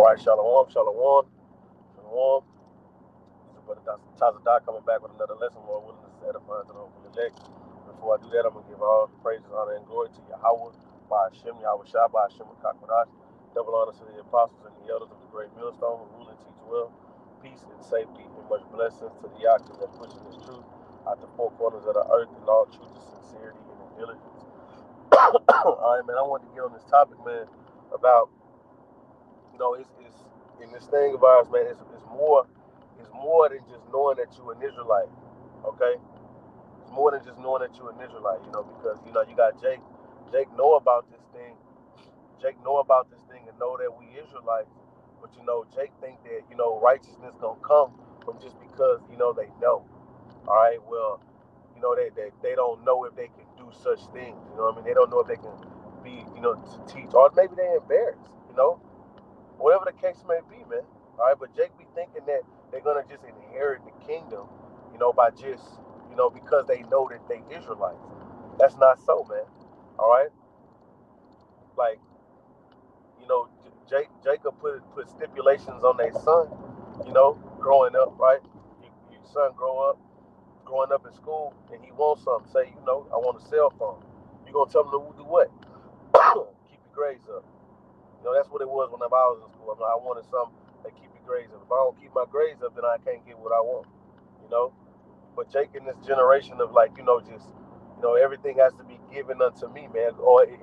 right, Shalom, Shalom, Shalom. This is Brother Tazadar coming back with another lesson, Lord willing, to edify to the hopeful elect. Before I do that, I'm going to give all the praises, honor, and glory to Yahweh, by Hashem, Yahweh Shah, by Hashem, Kakwadash. Double honor to the apostles and the elders of the great millstone who rule and teach well. Peace and safety and much blessings to the Yakin that's pushing this truth out the four corners of the earth in all truth and sincerity and in diligence. All right, man, I want to get on this topic, man, about, it's in this thing of ours, man. It's more than just knowing that you're an Israelite. Okay, it's more than just knowing that you're an Israelite. Because you got Jake. Jake know about this thing. Jake know about this thing and know that we Israelites. But Jake think that righteousness gonna come from just because they know. All right, well, they don't know if they can do such things. They don't know if they can be to teach, or maybe they're embarrassed. Whatever the case may be, man. All right, but Jake be thinking that they're gonna just inherit the kingdom, by just, because they know that they Israelites. That's not so, man. All right, like, Jacob put stipulations on their son, growing up, right? Your son growing up in school, and he wants something. Say, I want a cell phone. You gonna tell him to do what? Keep your grades up. That's what it was whenever I was in school. I wanted something that keep your grades up. If I don't keep my grades up, then I can't get what I want. But Jake in this generation of just everything has to be given unto me, man, or it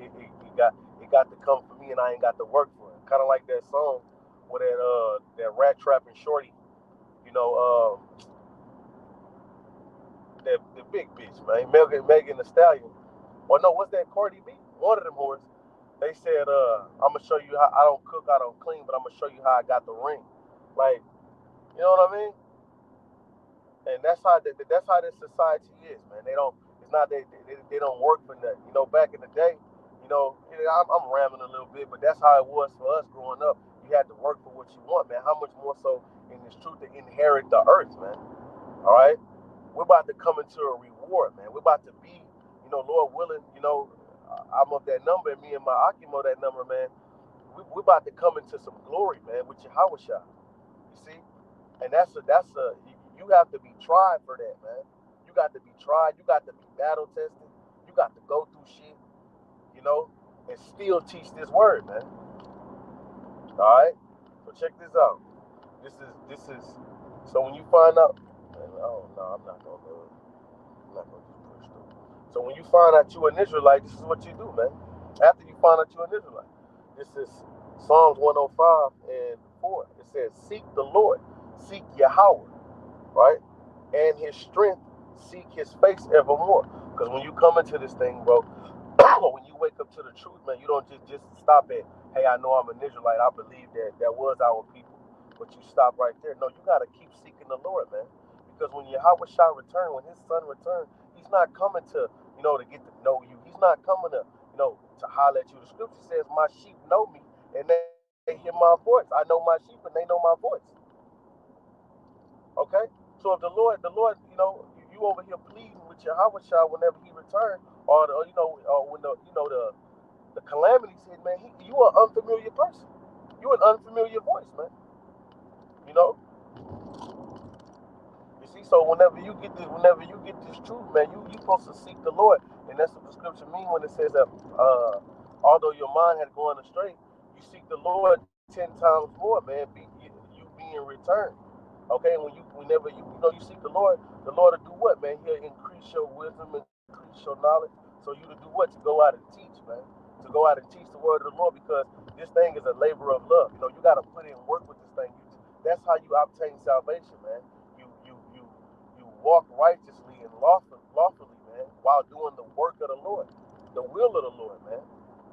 got to come for me, and I ain't got to work for it. Kind of like that song with that rat trapping shorty, that the big bitch, man, Megan Thee Stallion. Or no, what's that, Cardi B? One of them whores. They said, I'm gonna show you how I don't cook, I don't clean, but I'm gonna show you how I got the ring. Like, you know what I mean? And that's how this society is, man. It's not they don't work for nothing. Back in the day, I'm rambling a little bit, but that's how it was for us growing up. You had to work for what you want, man. How much more so in this truth to inherit the earth, man? All right? We're about to come into a reward, man. We're about to be, Lord willing, I'm of that number, and me and my Akim of that number, man. We're about to come into some glory, man, with Yahweh Shah. You see? And you have to be tried for that, man. You got to be tried. You got to be battle tested. You got to go through shit, and still teach this word, man. All right. So check this out. This is. So when you find out, man, oh no, I'm not gonna do it. I'm not gonna just push through. So when you find out you're an Israelite, this is what you do, man. After you find out you're an Israelite, this is Psalms 105 and 4. It says, "Seek the Lord, seek Yahweh." Right? And his strength, seek his face evermore. Because when you come into this thing, bro, when you wake up to the truth, man, you don't just stop at, hey, I know I'm an Israelite. I believe that was our people. But you stop right there. No, you got to keep seeking the Lord, man. Because when Yahweh shall return, when his son returns, he's not coming to, to get to know you. He's not coming to, to holler at you. The scripture says, my sheep know me and they hear my voice. I know my sheep and they know my voice. Okay? So if the Lord, you over here pleading with Yahweh Shah whenever he returns, or when the calamities hit, man, you are an unfamiliar person. You an unfamiliar voice, man. You see, so whenever you get this truth, man, you supposed to seek the Lord, and that's what the scripture means when it says that although your mind had gone astray, you seek the Lord 10 times more, man. You being returned. Okay, and whenever you seek the Lord will do what, man? He'll increase your wisdom, increase your knowledge. So you to do what? To go out and teach, man. To go out and teach the word of the Lord, because this thing is a labor of love. You got to put in work with this thing. That's how you obtain salvation, man. You walk righteously and lawfully, man, while doing the work of the Lord, the will of the Lord, man.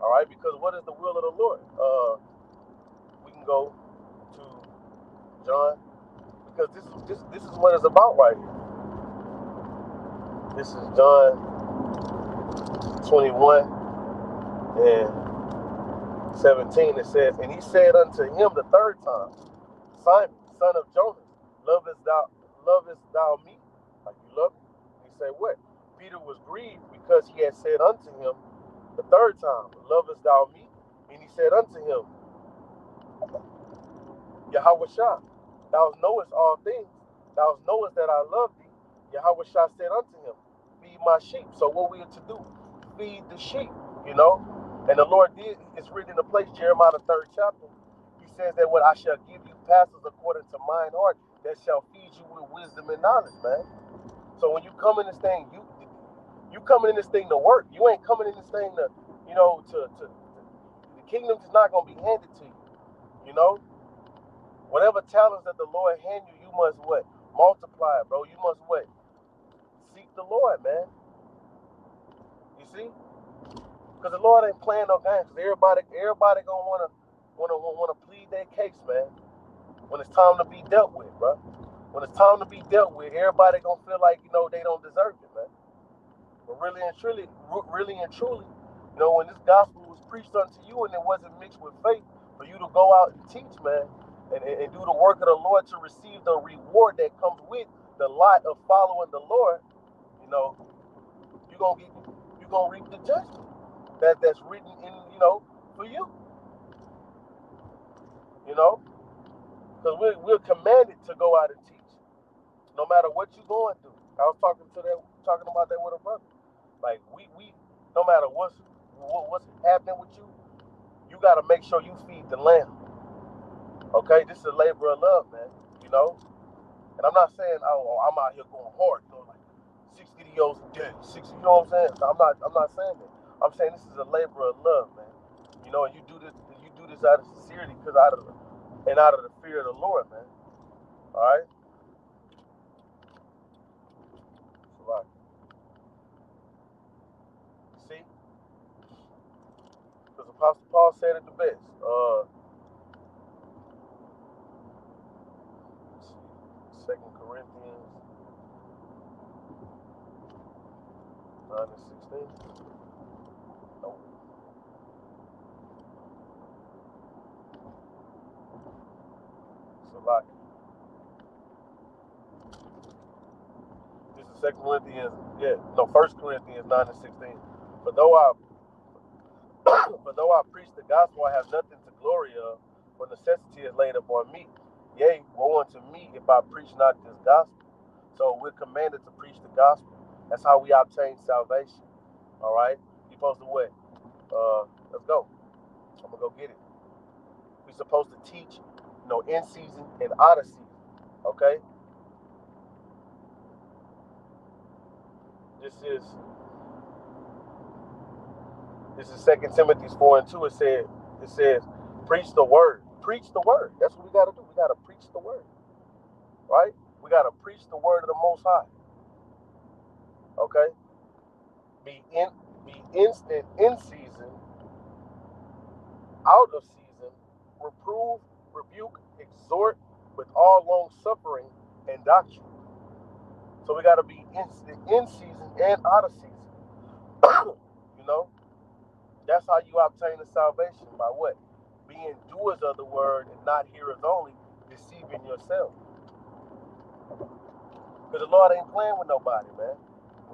All right, because what is the will of the Lord? We can go to John. Because this is what it's about right here. This is John 21 and 17. It says, and he said unto him the third time, Simon, son of Jonas, lovest thou me? Like you love me? He said, what? Peter was grieved because he had said unto him the third time, lovest thou me? And he said unto him, Yahweh Shah, thou knowest all things. Thou knowest that I love thee. Yahweh Shah said unto him, feed my sheep. So what we are to do? Feed the sheep, you know? And the Lord did, it's written in the place, Jeremiah the 3rd chapter. He says that what I shall give you pastors according to mine heart, that shall feed you with wisdom and knowledge, man. So when you come in this thing, you coming in this thing to work. You ain't coming in this thing to, you know, to the kingdom is not gonna be handed to you. You know? Whatever talents that the Lord hand you, you must what? Multiply, bro. You must what? Seek the Lord, man. You see? Because the Lord ain't playing no games. Everybody gonna wanna plead their case, man. When it's time to be dealt with, bro. When it's time to be dealt with, everybody gonna feel like, you know, they don't deserve it, man. But really and truly, you know, when this gospel was preached unto you and it wasn't mixed with faith, for you to go out and teach, man, and do the work of the Lord to receive the reward that comes with the lot of following the Lord, you know, you're gonna reap the judgment that's written in, you know, for you. You know? Because we're commanded to go out and teach. No matter what you're going through. I was talking about that with a brother. Like we no matter what's happening with you, you gotta make sure you feed the lamb. Okay, this is a labor of love, man. You know, and I'm not saying, oh, I'm out here going hard, you know, like 6 videos a day, 6. You know what I'm saying? I'm not saying that. I'm saying this is a labor of love, man. You know, and you do this out of sincerity, out of the fear of the Lord, man. All right. So, like, see, because Apostle Paul said it the best. Let's see, 2 Corinthians 9:16. No. So, like, this is 2 Corinthians, 1 Corinthians 9:16. For though I preach the gospel, I have nothing to glory of, for necessity is laid upon me. Yea, woe unto me if I preach not this gospel. So we're commanded to preach the gospel. That's how we obtain salvation. All right? You're supposed to what? Let's go. I'm gonna go get it. We're supposed to teach, you know, in season and out of season. Okay? This is 2 Timothy 4:2. It says, preach the word. Preach the word. That's what we gotta do. We gotta preach the word. Right? We gotta preach the word of the Most High. Okay? Be instant in season, out of season, reprove, rebuke, exhort with all long suffering and doctrine. So we gotta be instant in season and out of season. You know? That's how you obtain the salvation. By what? Being doers of the word and not hearers only, deceiving yourself. Because the Lord ain't playing with nobody, man.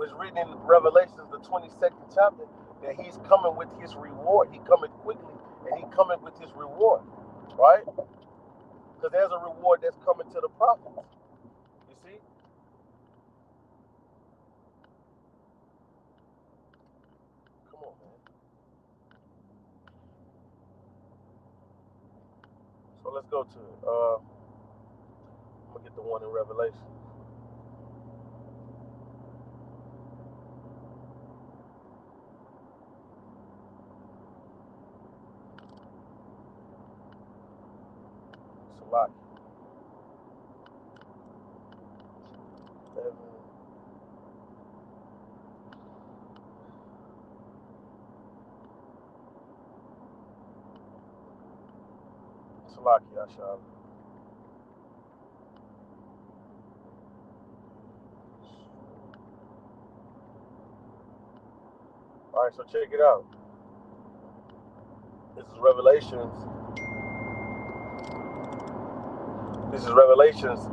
It's written in Revelations, the 22nd chapter, that he's coming with his reward. He coming quickly, and he coming with his reward, right? Because there's a reward that's coming to the prophets. You see? Come on, man. So let's go to it. I'm going to get the one in Revelation. Salaki. Salaki, Ashab. All right, so check it out. This is Revelations. This is Revelations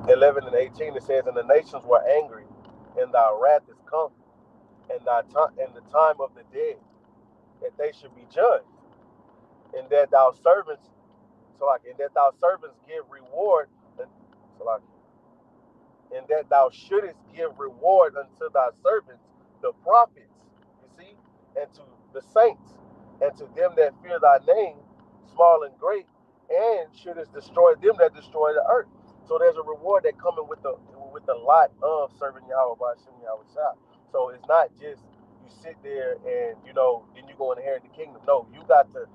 11 and 18. It says, and the nations were angry, and thy wrath is come, and the time of the dead, that they should be judged, and that thy servants So like, and that thy servants give reward. So like, and that thou shouldest give reward unto thy servants, the prophets, you see, and to the saints, and to them that fear thy name, small and great, and shouldest destroy them that destroy the earth. So there's a reward that coming with the lot of serving Yahweh by Shem Yahweh Shai. So it's not just you sit there and then you go and inherit the kingdom. No, you got to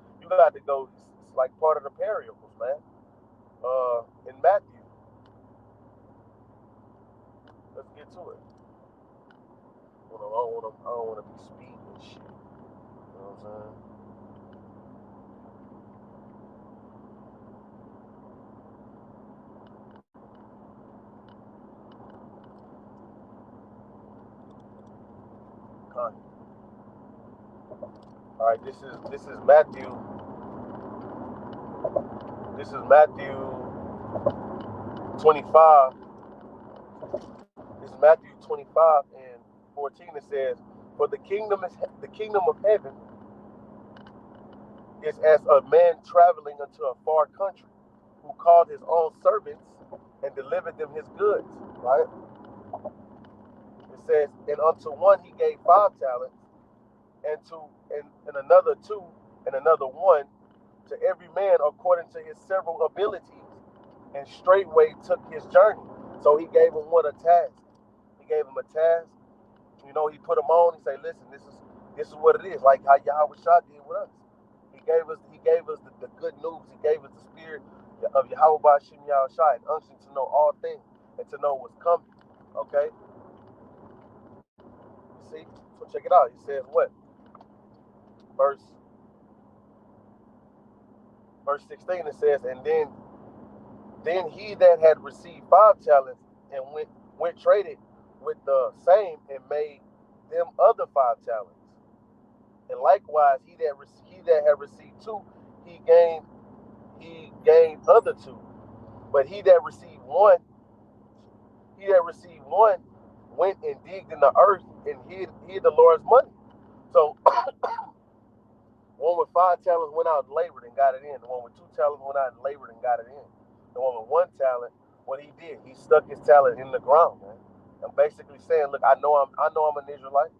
go. It's like part of the parables, man. In Matthew, let's get to it. I don't want to be speeding and shit. You know what I'm saying? All right, this is Matthew. This is Matthew 25. This is Matthew 25 and 14. It says, "For the kingdom of heaven is as a man traveling unto a far country, who called his own servants and delivered them his goods." Right? It says, "And unto one he gave 5 talents, and another 2, and another 1, to every man according to his several abilities, and straightway took his journey." So he gave him a task. He gave him a task. He put him on. He said, "Listen, this is what it is." Like how Yahweh Shah did with us. He gave us the good news. He gave us the spirit of Yahweh Bashim Yahweh Shai, and unction to know all things and to know what's coming. Okay? See? So check it out. He says what? Verse 16, it says, "And then he that had received 5 talents and went traded with the same and made them other 5 talents. And likewise he that had received 2, he gained other 2. But he that received one went and digged in the earth and hid the Lord's money." So one with 5 talents went out and labored and got it in. The one with 2 talents went out and labored and got it in. The one with 1 talent, what he did, he stuck his talent in the ground, man. I'm basically saying, look, I know I'm an Israelite.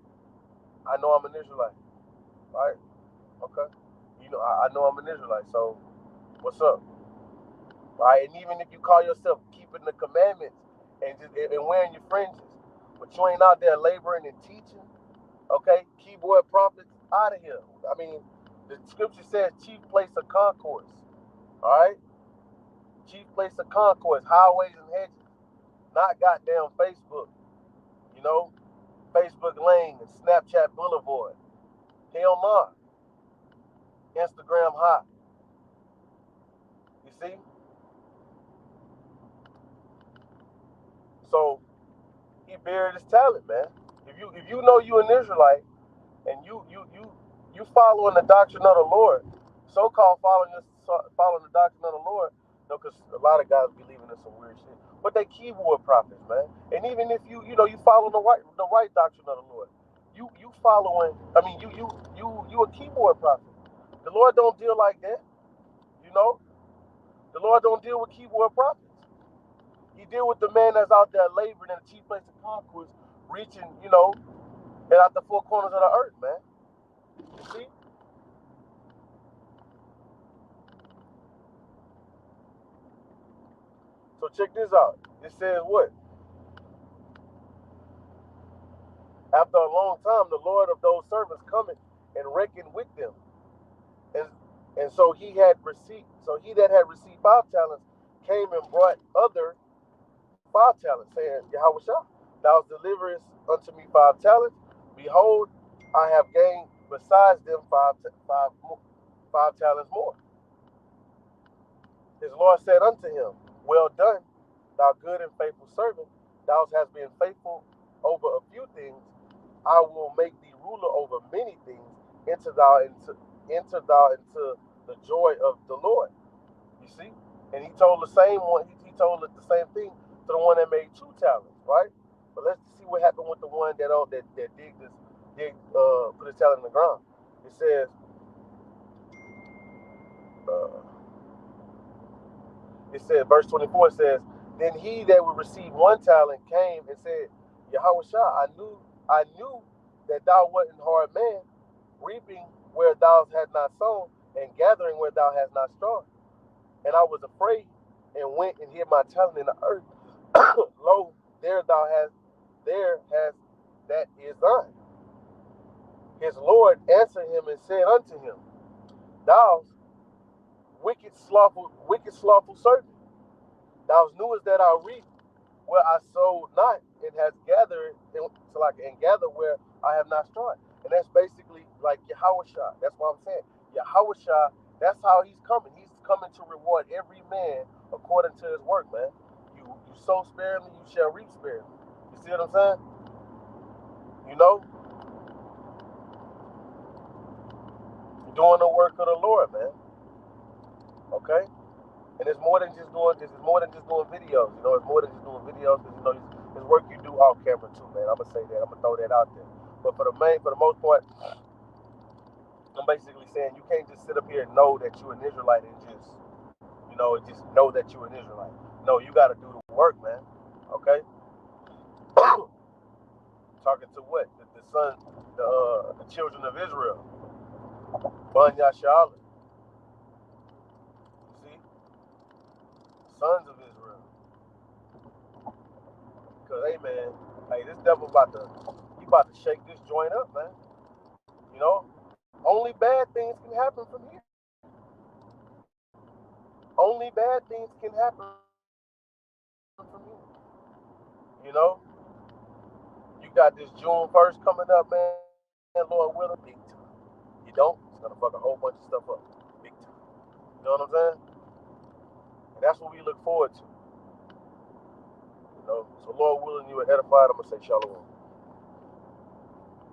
I know I'm an Israelite. Right? Okay. I know I'm an Israelite. So what's up? Right? And even if you call yourself keeping the commandments and wearing your fringes, but you ain't out there laboring and teaching, okay? Keyboard prophets, out of here. I mean, the scripture says chief place of concourse. All right? Chief place of concourse, highways and hedges, not goddamn Facebook. Facebook Lane and Snapchat Boulevard. Hell no. Instagram High. You see? So he buried his talent, man. If you know you an Israelite and you following the doctrine of the Lord, so-called following the doctrine of the Lord, because a lot of guys believe in some weird shit. But they keyboard prophets, man. And even if you follow the right doctrine of the Lord, you following. I mean, you a keyboard prophet. The Lord don't deal like that. The Lord don't deal with keyboard prophets. He deal with the man that's out there laboring in the chief place of concourse, reaching, and out the 4 corners of the earth, man. You see? So check this out. It says what? "After a long time, the Lord of those servants cometh and reckoned with them. And so he that had received 5 talents came and brought other 5 talents, saying, Yahweh Shah, thou deliverest unto me 5 talents. Behold, I have gained besides them 5 talents more. His Lord said unto him, Well done, thou good and faithful servant. Thou hast been faithful over a few things. I will make thee ruler over many things. Enter thou into the joy of the Lord." You see? And he told the same one, he told the same thing to the one that made 2 talents, right? But let's see what happened with the one that put his talent in the ground. It says, It said, verse 24 says, then he that would receive 1 talent came and said, Yahushua, I knew that thou wert an hard man, reaping where thou hast not sown, and gathering where thou hast not strawed. And I was afraid, and went and hid my talent in the earth. Lo, there has that is thine. His Lord answered him and said unto him, thou wicked slothful servant, thou knewest that I reap where I sowed not, and has gathered and gather where I have not strawed. And that's basically like Yahushua. That's what I'm saying. Yahushua, that's how he's coming. He's coming to reward every man according to his work, man. You sow sparingly, you shall reap sparingly. You see what I'm saying? You know, you're doing the work of the Lord, man. Okay? And it's more than just doing videos. You know, it's more than just doing videos, because you know it's work you do off camera too, man. I'm gonna say that. I'm gonna throw that out there. But for the most part, I'm basically saying you can't just sit up here and know that you're an Israelite and just know that you're an Israelite. No, you gotta do the work, man. Okay? Talking to what? The children of Israel. Ban Yashala. You see? Sons of Israel. Because, hey, man, this devil about to shake this joint up, man. You know? Only bad things can happen from here. Only bad things can happen from here. You know? You got this June 1st coming up, man. Lord willing, big time. You don't, it's gonna fuck a whole bunch of stuff up. Big time. You know what I'm saying? And that's what we look forward to. You know? So Lord willing, you are edified, I'm gonna say shalom.